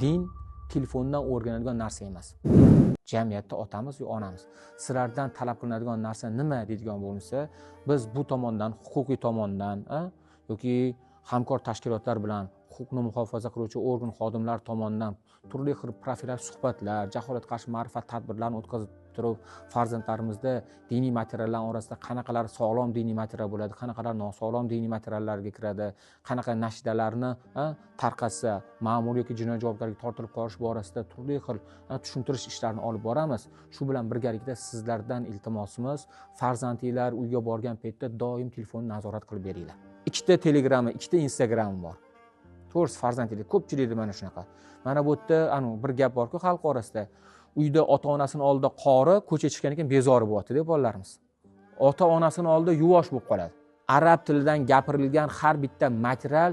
Din telefondan o'rganadigan narsa emas. Jamiyatda otamiz va onamiz sizlardan talab qilinadigan narsa nima deydigan bo'lsa, biz bu tomondan, huquqiy tomondan yoki hamkor tashkilotlar bilan huquqni muhofaza qiluvchi organ xodimlar tomonidan turli xil profilaktik suhbatlar, jaholatga qarshi ma'rifat tadbirlarini o'tkazib turib, farzandlarimizda diniy materiallar orasida qanaqalar sog'lom diniy material bo'ladi, qanaqalar nosog'lom diniy materiallarga kiradi, qanaqa nashidalarni tarqatsa ma'muriy yoki jinoiy javobgarlikka tortilib qolish borasida turli xil tushuntirish ishlarini olib boramiz. Shu bilan birgalikda sizlardan iltimosimiz, farzandinglar uyga borgan paytda doim telefonni nazorat qilib beringlar. Ikkita Telegram'i, ikkita Instagram'i bor. To'g'risi farzandinglar ko'pchilikda mana shunaqa. Mana bu yerda bir gap bor-ku xalq orasida. Uyda ota-onasini oldida qori, ko'chaga chiqqan ekan bezori bo'lyapti deb bolalarimiz. Ota-onasini oldida yuvosh bo'lib qoladi. Arab tilidan gapirilgan har bitta material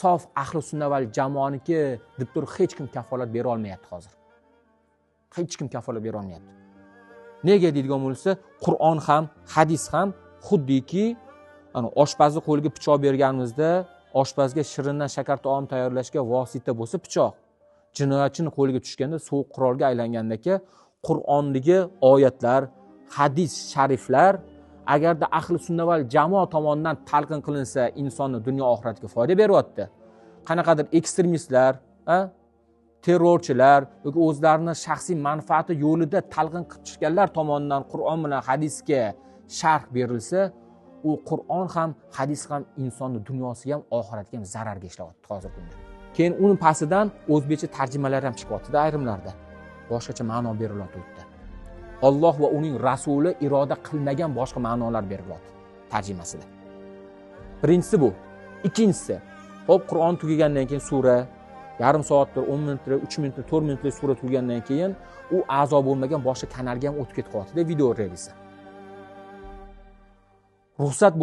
sof ahli sunna val jamoaniki deb turib hech kim kafolat bera olmayapti hozir. Hech kim kafolat bera olmayapti. Nega deydigan bo'lsa, Qur'on ham, hadis ham xuddiki oshpazni qo'liga pichoq berganimizda oshpazga shirindan shakar taom tayyorlashga vosita bo'lsa pichoq, jinoyatchini qo'liga tushganda sovuq qurolga aylangandagi Qur'ondagi oyatlar, hadis shariflar agarda ahli sunna val jamoa tomonidan talqin qilinsa insonni dunyo oxiratiga foyda beryapti. Qanaqadir ekstremistlar, terrorchilar yoki o'zlarining shaxsiy manfaati yo'lida talqin qilib chiqqanlar tomonidan Qur'on bilan hadisga sharh berilsa, u Qur'on ham, hadis ham insonni dunyosiga ham oxiratiga ham zararga ishlayapti hozir kunda. Keyin uning pastidan o'zbekcha tarjimalar ham chiqyapti ayrımlarda. Boshqacha ma'no berilyapti. Alloh va uning rasuli iroda qilmagan boshqa ma'nolar berilyapti tarjimasida. Birinchisi bu. Ikkinchisi, hop Qur'on tugagandan keyin sura, yarim soatdir, 10 minutdir, 3 minutdir, 4 minutlik sura tugagandan keyin u a'zo bo'lmagan boshqa kanalga ham o'tib ketyapti-da video relisi. Ruxsat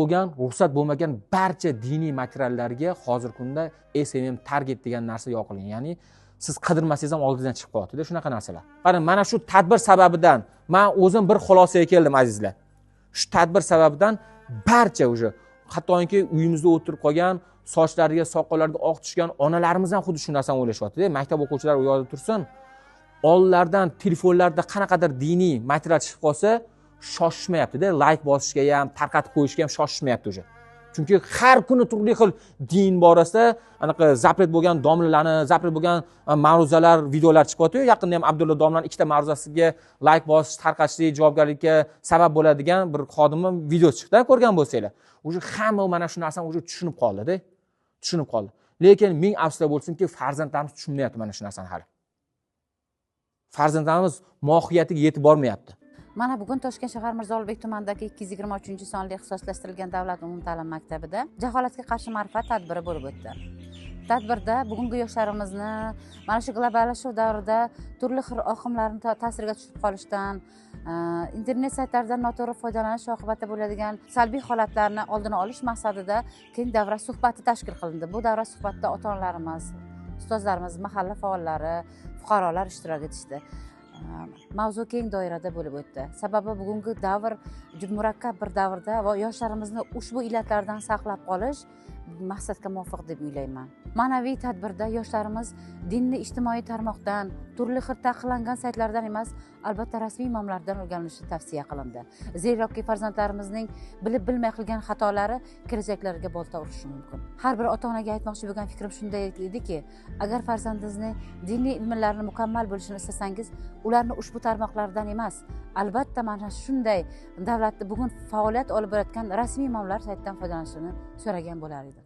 bo'lmagan barcha diniy materiallarga hozir kunda SMM target degan narsa yoqilgan. Ya'ni siz qidirmasangiz ham oldingizdan chiqib qo'yadi-da shunaqa narsalar. Qarang, mana shu tadbir sababidan men o'zim bir xulosaga keldim azizlar. Shu tadbir sababidan barcha o'sha hattoki uyimizda o'tirib qolgan, sochlariga, soqollariga oq tushgan onalarimiz ham xuddi shu narsani o'ylashyapti-da. Maktab o'quvchilari u yoqda tursin, onlardan telefonlarda qanaqadir diniy material chiqib qolsa, shoshmayapti-da, like bosishga ham, tarqatib qo'yishga ham shoshmayapti o'sha. Chunki har kuni turli xil din borasida anaqa zapret bo'lgan domlalarni, zapret bo'lgan ma'ruzalar, videolar chiqyapti-yu. Yaqinda ham Abdulla domlaning ikkita ma'ruzasiga like bosish, tarqatishlik javobgarlikka sabab bo'ladigan bir xodimning videosi chiqdi, ko'rgan bo'lsanglar. O'sha hamma mana shu narsani o'sha tushunib qoldi-da. Tushunib qoldi. Lekin ming afsuslar bo'lsinki, farzandlarimiz tushunmayapti mana shu narsani hali. Farzandlarimiz mohiyatiga yetib bormayapti. Mana bugun Toshkent shahar Mirzo Ulug'bek tumanidagi 223-sonli ixtisoslashtirilgan davlat umumta'lim maktabida jaholatga qarshi ma'rifat tadbiri bo'lib o'tdi. Tadbirda bugungi yoshlarimizni mana shu globallashuv davrida turli xil oqimlarning ta'siriga tushib qolishdan, internet saytlaridan noto'g'ri foydalanish oqibatida bo'ladigan salbiy holatlarni oldini olish maqsadida keng davra suhbati tashkil qilindi. Bu davra suhbatida ota-onalarimiz, ustozlarimiz, mahalla faollari, fuqarolar ishtirok etishdi. Mavzu keng doirada bo'lib o'tdi. Sababi bugungi davr juda murakkab bir davrda va yoshlarimizni ushbu illatlardan saqlab qolish maqsadga muvofiq deb o'ylayman. Ma'naviy tadbirda yoshlarimiz dinni ijtimoiy tarmoqdan, turli xil taqiqlangan saytlardan emas, albatta rasmiy imomlardan o'rganilishi tavsiya qilindi. Zeroki farzandlarimizning bilib bilmay qilgan xatolari kelajaklariga bolta urishi mumkin. Har bir ota-onaga aytmoqchi bo'lgan fikrim shunday ediki, agar farzandingizni diniy ilmlarni mukammal bo'lishini istasangiz, ularni ushbu tarmoqlardan emas, albatta mana shunday davlatda bugun faoliyat olib borayotgan rasmiy imomlar saytdan foydalanishini so'ragan bo'lar edim.